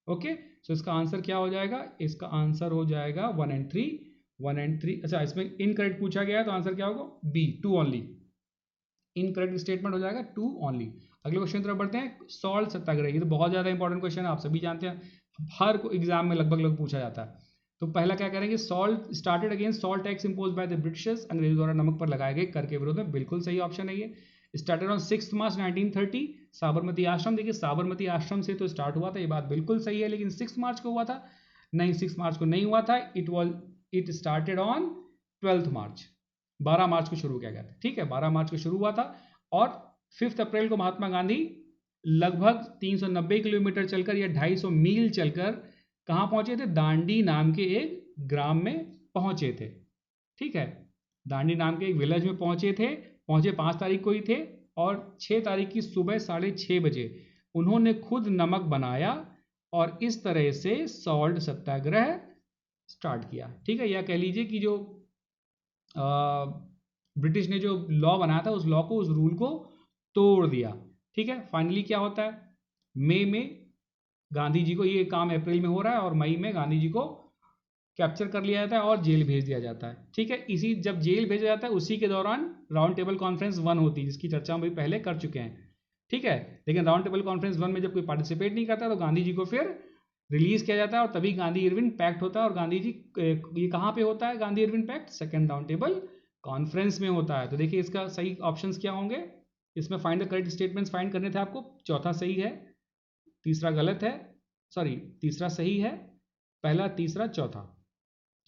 Speaker 1: ओके, सो इसका आंसर क्या हो जाएगा? इसका आंसर हो जाएगा 1 एंड 3। 1 एंड 3, अच्छा इसमें इनकरेक्ट पूछा गया है, तो आंसर क्या होगा? B 2 only. इनकरेक्ट स्टेटमेंट हो जाएगा 2 ओनली। अगले क्वेश्चन की तरफ बढ़ते हैं। सॉल्ट सत्याग्रह, ये तो बहुत ज़्यादा इंपॉर्टेंट क्वेश्चन है, आप सभी जानते हैं, हर एग्जाम में लगभग पूछा जाता है। तो पहला क्या करेंगे? Salt started against salt tax impose by the Britishers, अंग्रेजों द्वारा नमक पर लगाए गए कर के विरोध में। बिल्कुल सही ऑप्शन है ये। स्टार्टेड ऑन 6 मार्च 1930 साबरमती आश्रम। देखिए साबरमती आश्रम से तो स्टार्ट हुआ था, ये बात बिल्कुल सही है, लेकिन 6 मार्च को हुआ था? नहीं, 6 मार्च को नहीं हुआ था। इट स्टार्टेड ऑन 12 मार्च, 12 मार्च को शुरू किया गया था। ठीक है, 12 मार्च को शुरू हुआ था, और 5 अप्रैल को महात्मा गांधी लगभग 390 किलोमीटर चलकर या 250 मील चलकर कहाँ पहुंचे थे? दांडी नाम के एक ग्राम में पहुंचे थे। ठीक है, दांडी नाम के एक विलेज में पहुंचे थे। पहुंचे 5 तारीख को ही थे, और 6 तारीख की सुबह 6:30 बजे उन्होंने खुद नमक बनाया, और इस तरह से सॉल्ट सत्याग्रह स्टार्ट किया। ठीक है, या कह लीजिए कि जो ब्रिटिश ने जो लॉ बनाया था, उस लॉ को, उस रूल को तोड़ दिया। ठीक है, फाइनली क्या होता है? मई में गांधी जी को, ये काम अप्रैल में हो रहा है, और मई में गांधी जी को कैप्चर कर लिया जाता है और जेल भेज दिया जाता है। ठीक है, इसी जब जेल भेजा जाता है उसी के दौरान राउंड टेबल कॉन्फ्रेंस 1 होती है, जिसकी चर्चा हम भी पहले कर चुके हैं। ठीक है, लेकिन राउंड टेबल कॉन्फ्रेंस 1 में जब कोई पार्टिसिपेट नहीं करता, तो गांधी जी को फिर रिलीज किया जाता है, और तभी गांधी इरविन पैक्ट होता है। और गांधी जी, ये कहाँ पे होता है Gandhi Irwin pact? Second round table conference में होता है। तो देखिए इसका सही ऑप्शंस क्या होंगे, इसमें find the correct statements find करने थे आपको। चौथा सही है, तीसरा गलत है, सॉरी तीसरा सही है, पहला, तीसरा, चौथा।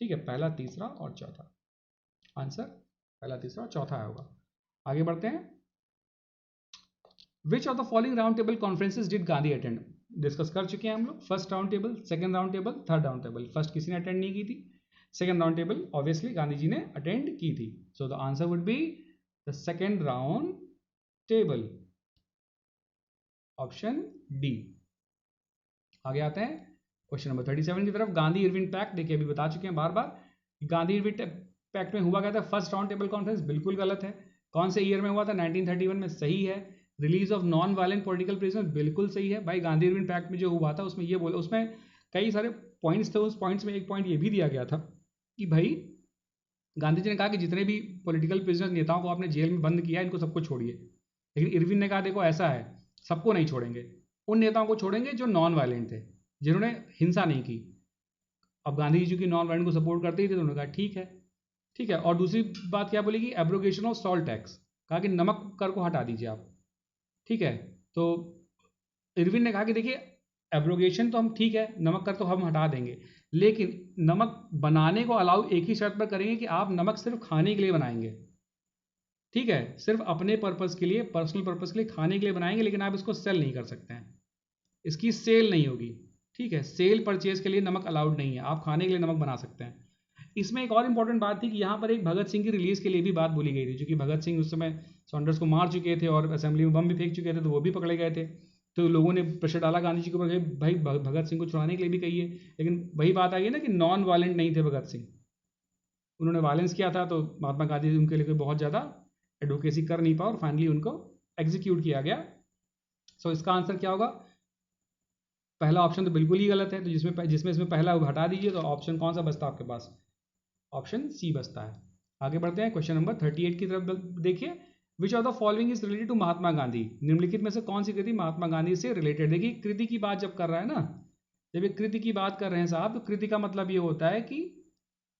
Speaker 1: ठीक है, पहला, तीसरा और चौथा। आंसर पहला, तीसरा और चौथा होगा। आगे बढ़ते हैं। Which of the following round table conferences did Gandhi attend? Discuss कर चुके हैं हम लोग। First round table, second round table, third round table. First किसी ने अटेंड नहीं की थी, second round table obviously Gandhi ji ने अटेंड की थी। So the answer would be the second round table, option D. आगे आते हैं क्वेश्चन नंबर 37 की तरफ। गांधी इरविन पैक्ट, देखिए अभी बता चुके हैं बार बार, गांधी इरविन पैक्ट में हुआ क्या था? First round table conference. बिल्कुल गलत है। कौन से ईयर में हुआ था? 1931 में। सही है। Release of non violent political prisoner, बिल्कुल सही है भाई। गांधी इरविन पैक्ट में जो हुआ था उसमें ये बोला, उसमें कई सारे पॉइंट्स थे, उस पॉइंट्स में एक पॉइंट ये भी दिया गया था कि भाई गांधी जी ने कहा कि जितने भी पॉलिटिकल प्रिजनर नेताओं को आपने जेल में बंद किया, इनको सबको छोड़िए। लेकिन इरविन ने कहा देखो ऐसा है, सबको नहीं छोड़ेंगे, उन नेताओं को छोड़ेंगे जो नॉन वायलेंट थे, जिन्होंने हिंसा नहीं की। अब गांधी जी की नॉन वायलेंट को सपोर्ट करते ही थे, तो उन्होंने कहा ठीक है। ठीक है, और दूसरी बात क्या बोली कि एब्रोगेशन ऑफ सॉल्ट टैक्स, कहा कि नमक कर को हटा दीजिए आप। ठीक है, तो इरविन ने कहा कि देखिए एब्रोगेशन तो हम, ठीक है, नमक कर तो हम हटा देंगे, लेकिन नमक बनाने को अलाउ एक ही शर्त पर करेंगे कि आप नमक सिर्फ खाने के लिए बनाएंगे। ठीक है, सिर्फ अपने पर्पस के लिए, पर्सनल पर्पस के लिए, खाने के लिए बनाएंगे, लेकिन आप इसको सेल नहीं कर सकते हैं, इसकी सेल नहीं होगी। ठीक है, सेल परचेज के लिए नमक अलाउड नहीं है, आप खाने के लिए नमक बना सकते हैं। इसमें एक और इंपॉर्टेंट बात थी कि यहाँ पर एक भगत सिंह की रिलीज के लिए भी बात बोली गई थी, क्योंकि भगत सिंह उस समय सॉन्डर्स को मार चुके थे और असेंबली में बम भी फेंक चुके थे, तो वो भी पकड़े गए थे। तो लोगों ने प्रेशर डाला गांधी जी के ऊपर, भाई भगत सिंह को छुड़ाने के लिए भी कहिए। लेकिन वही बात आई है ना कि नॉन वायलेंट नहीं थे भगत सिंह, उन्होंने वायलेंस किया था, तो महात्मा गांधी उनके लिए बहुत ज़्यादा एडवोकेसी कर नहीं पाए और फाइनली उनको एग्जीक्यूट किया गया। सो इसका आंसर क्या होगा? पहला ऑप्शन तो बिल्कुल ही गलत है, तो जिसमें इसमें पहला हटा दीजिए, तो ऑप्शन कौन सा बचता है आपके पास? ऑप्शन सी बचता है। आगे बढ़ते हैं क्वेश्चन नंबर 38 की तरफ देखिए। Which of the following is related to Mahatma Gandhi? निम्नलिखित में से कौन सी कृति महात्मा गांधी से रिलेटेड? देखिए कृति की बात जब कर रहा है ना, जब ये कृति की बात कर रहे हैं साहब, तो कृति का मतलब ये होता है कि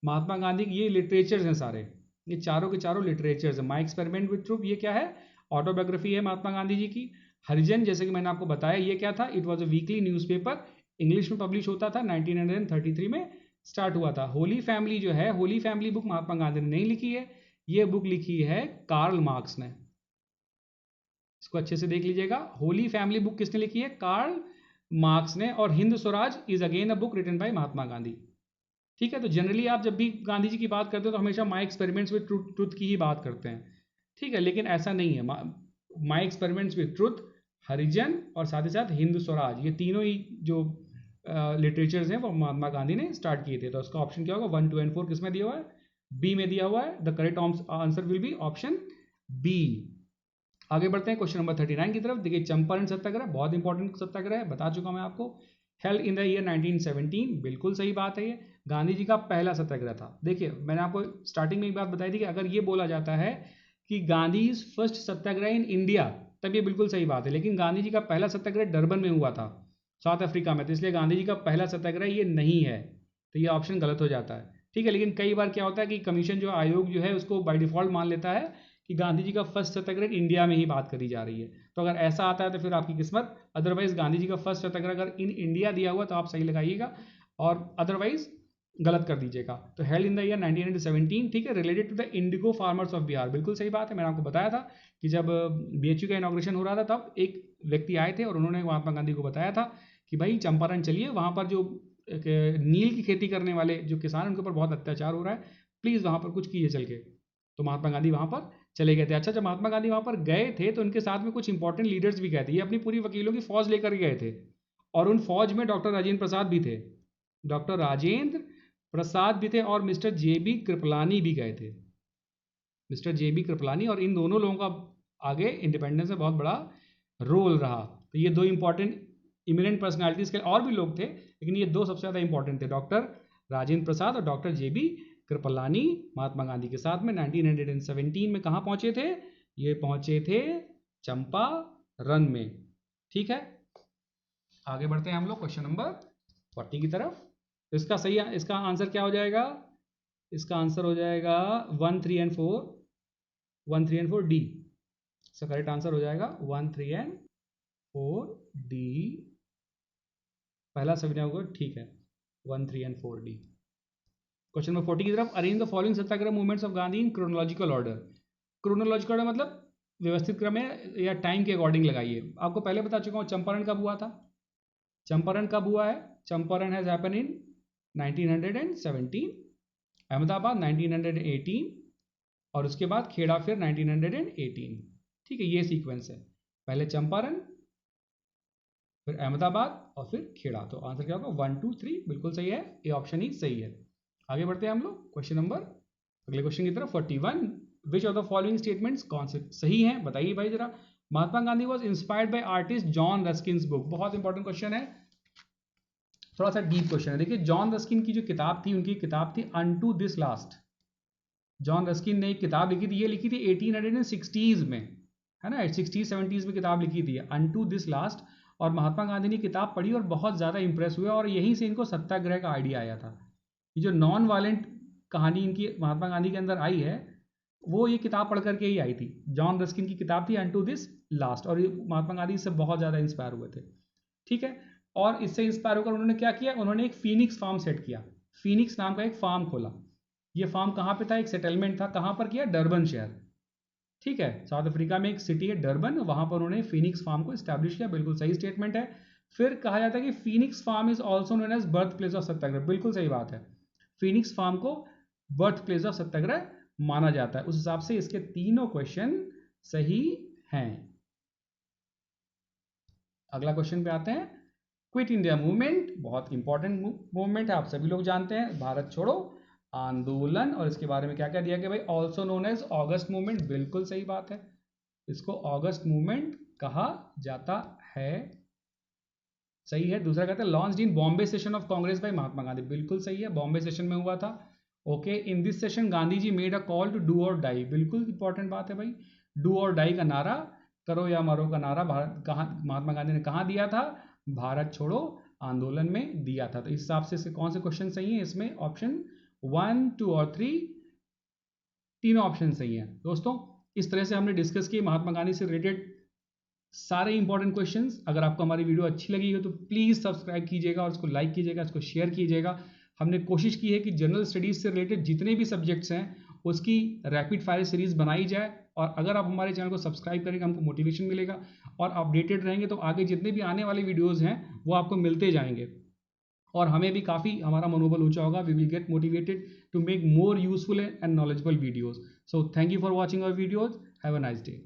Speaker 1: महात्मा गांधी की ये लिटरेचर्स हैं सारे, ये चारों के चारों लिटरेचर्स हैं। माई एक्सपेरिमेंट विथ ट्रूथ ये क्या है? ऑटोबायोग्राफी है महात्मा गांधी जी की। हरिजन जैसे कि मैंने आपको बताया ये क्या था? It was a weekly newspaper, English में पब्लिश होता था, 1933 में स्टार्ट हुआ था। होली फैमिली जो है, होली फैमिली बुक महात्मा गांधी ने नहीं लिखी है, ये बुक लिखी है कार्ल मार्क्स ने। इसको अच्छे से देख लीजिएगा, होली फैमिली बुक किसने लिखी है? कार्ल मार्क्स ने। और Hind Swaraj is again a book written by Mahatma Gandhi. ठीक है, तो जनरली आप जब भी गांधी जी की बात करते हो तो हमेशा माई एक्सपेरिमेंट्स विद ट्रुथ की ही बात करते हैं, ठीक है, लेकिन ऐसा नहीं है। माई एक्सपेरिमेंट्स विद ट्रुथ, हरिजन और साथ ही साथ हिंद स्वराज, ये तीनों ही जो लिटरेचर्स हैं वो महात्मा गांधी ने स्टार्ट किए थे। तो उसका ऑप्शन क्या होगा? 1, 2 and 4 किस में दिया हुआ है? बी में दिया हुआ है। The correct answer will be option B. आगे बढ़ते हैं क्वेश्चन नंबर 39 की तरफ। देखिए चंपारण सत्याग्रह बहुत इंपॉर्टेंट सत्याग्रह है, बता चुका मैं आपको। हेल्ड इन द ईयर 1917, बिल्कुल सही बात है, ये गांधी जी का पहला सत्याग्रह था। देखिए मैंने आपको स्टार्टिंग में एक बात बताई थी कि अगर ये बोला जाता है कि Gandhi is first satyagraha in India, तब ये बिल्कुल सही बात है, लेकिन गांधी जी का पहला सत्याग्रह डरबन में हुआ था, साउथ अफ्रीका में, तो इसलिए गांधी जी का पहला सत्याग्रह ये नहीं है, तो ये ऑप्शन गलत हो जाता है। ठीक है, लेकिन कई बार क्या होता है कि कमीशन जो आयोग जो है उसको बाय डिफॉल्ट मान लेता है कि गांधी जी का फर्स्ट सत्याग्रह इंडिया में ही बात करी जा रही है, तो अगर ऐसा आता है तो फिर आपकी किस्मत। अदरवाइज गांधी जी का फर्स्ट सत्याग्रह अगर इन इंडिया दिया हुआ तो आप सही लगाइएगा, और अदरवाइज गलत कर दीजिएगा। तो हेल्ड इन द ईयर 1917, ठीक है, related to the indigo farmers of Bihar, बिल्कुल सही बात है। मैंने आपको बताया था कि जब बीएचयू का इनॉग्रेशन हो रहा था तब एक व्यक्ति आए थे और उन्होंने महात्मा गांधी को बताया था कि भाई चंपारण चलिए, वहाँ पर जो नील की खेती करने वाले जो किसान उनके ऊपर बहुत अत्याचार हो रहा है, प्लीज़ वहाँ पर कुछ कीजिए चल के। तो महात्मा गांधी वहाँ पर चले गए थे। अच्छा, जब महात्मा गांधी वहाँ पर गए थे तो उनके साथ में कुछ इंपॉर्टेंट लीडर्स भी गए थे, ये अपनी पूरी वकीलों की फौज लेकर गए थे, और उन फौज में डॉक्टर राजेंद्र प्रसाद भी थे, डॉक्टर राजेंद्र प्रसाद भी थे, और मिस्टर जेबी कृपलानी भी गए थे, मिस्टर जेबी कृपलानी, और इन दोनों लोगों का आगे इंडिपेंडेंस में बहुत बड़ा रोल रहा। तो ये दो इंपॉर्टेंट इमिनेंट पर्सनालिटीज के और भी लोग थे, लेकिन ये दो सबसे ज़्यादा इंपॉर्टेंट थे, डॉक्टर राजेंद्र प्रसाद और डॉक्टर जेबी कृपलानी। महात्मा गांधी के साथ में 1917 में कहाँ पहुंचे थे? ये पहुंचे थे चंपारण में। ठीक है, आगे बढ़ते हैं हम लोग क्वेश्चन नंबर 40 की तरफ। इसका आंसर क्या हो जाएगा? इसका आंसर हो जाएगा 1, 3 and 4, 1, 3 and 4 डी। इसका करेक्ट आंसर हो जाएगा 1, 3 and 4 डी। पहला सभी होगा, ठीक है, 1, 3 and 4 डी। क्वेश्चन नंबर 40 की तरफ। Arrange the following Satyagraha movements of Gandhi in chronological order. Chronological order मतलब व्यवस्थित क्रम में या टाइम के अकॉर्डिंग लगाइए। आपको पहले बता चुका हूँ चंपारण कब हुआ था। चंपारण कब हुआ है? Champaran has happen in 1917, Ahmedabad 1918, और उसके बाद खेड़ा फिर 1918। ठीक है, ये सीक्वेंस है, पहले चंपारण, फिर अहमदाबाद और फिर खेड़ा। तो आंसर क्या होगा? 1, 2, 3 बिल्कुल सही है, ये ऑप्शन ही सही है। आगे बढ़ते हैं हम लोग क्वेश्चन नंबर, अगले क्वेश्चन की तरफ। 41, which of the following statements कौन से सही हैं? बताइए भाई जरा। Mahatma Gandhi was inspired by artist John Ruskin's book, बहुत इंपॉर्टेंट क्वेश्चन है, थोड़ा सा डीप क्वेश्चन है। देखिए जॉन रस्किन की जो किताब थी, उनकी किताब थी unto this last. John Ruskin ने एक किताब लिखी थी, ये लिखी थी 1860s में, है ना, 60s 70s में किताब लिखी थी अनटू दिस लास्ट। और महात्मा गांधी ने किताब पढ़ी और बहुत ज़्यादा इंप्रेस हुए, और यहीं से इनको सत्याग्रह का आइडिया आया था। ये जो नॉन वायलेंट कहानी इनकी महात्मा गांधी के अंदर आई है, वो ये किताब पढ़ करके ही आई थी। जॉन रस्किन की किताब थी अनटू दिस लास्ट, और ये महात्मा गांधी इससे बहुत ज़्यादा इंस्पायर हुए थे। ठीक है, और इससे इंस्पायर होकर उन्होंने क्या किया? उन्होंने एक फीनिक्स फार्म सेट किया, फीनिक्स नाम का एक फार्म खोला। ये फार्म कहाँ पे था? एक सेटलमेंट था, कहाँ पर किया? डरबन शहर। ठीक है, साउथ अफ्रीका में एक सिटी है डरबन, वहां पर उन्होंने फीनिक्स फार्म को एस्टैब्लिश किया, बिल्कुल सही स्टेटमेंट है। फिर कहा जाता है कि Phoenix farm is also known as birth place of satyagraha, बिल्कुल सही बात है, फीनिक्स फार्म को बर्थ प्लेस ऑफ सत्याग्रह माना जाता है। उस हिसाब से इसके तीनों क्वेश्चन सही हैं। अगला क्वेश्चन पे आते हैं। क्विट इंडिया मूवमेंट बहुत इंपॉर्टेंट मूवमेंट है, आप सभी लोग जानते हैं, भारत छोड़ो आंदोलन। और इसके बारे में क्या क्या दिया गया भाई, also known as August movement, बिल्कुल सही बात है, इसको ऑगस्ट मूवमेंट कहा जाता है, सही है। दूसरा कहते हैं launched in Bombay session of Congress by Mahatma Gandhi, बिल्कुल सही है, बॉम्बे सेशन में हुआ था। Okay, in this session Gandhi ji made a call to do or die, बिल्कुल इंपॉर्टेंट बात है भाई, डू और डाई का नारा, करो या मरो का नारा भारत कहाँ महात्मा गांधी ने कहाँ दिया था, भारत छोड़ो आंदोलन में दिया था। तो इस हिसाब से कौन से क्वेश्चन सही है इसमें, ऑप्शन 1, 2 और 3 तीनों ऑप्शन सही हैं दोस्तों। इस तरह से हमने डिस्कस किए महात्मा गांधी से रिलेटेड सारे इंपॉर्टेंट क्वेश्चंस। अगर आपको हमारी वीडियो अच्छी लगी हो तो प्लीज़ सब्सक्राइब कीजिएगा और इसको लाइक कीजिएगा, इसको शेयर कीजिएगा। हमने कोशिश की है कि जनरल स्टडीज़ से रिलेटेड जितने भी सब्जेक्ट्स हैं उसकी रैपिड फायर सीरीज़ बनाई जाए, और अगर आप हमारे चैनल को सब्सक्राइब करेंगे हमको मोटिवेशन मिलेगा और अपडेटेड रहेंगे, तो आगे जितने भी आने वाले वीडियोज़ हैं वो आपको मिलते जाएंगे और हमें भी काफ़ी हमारा मनोबल ऊंचा होगा। We will get motivated to make more useful and knowledgeable videos. So thank you for watching our videos, have a nice day.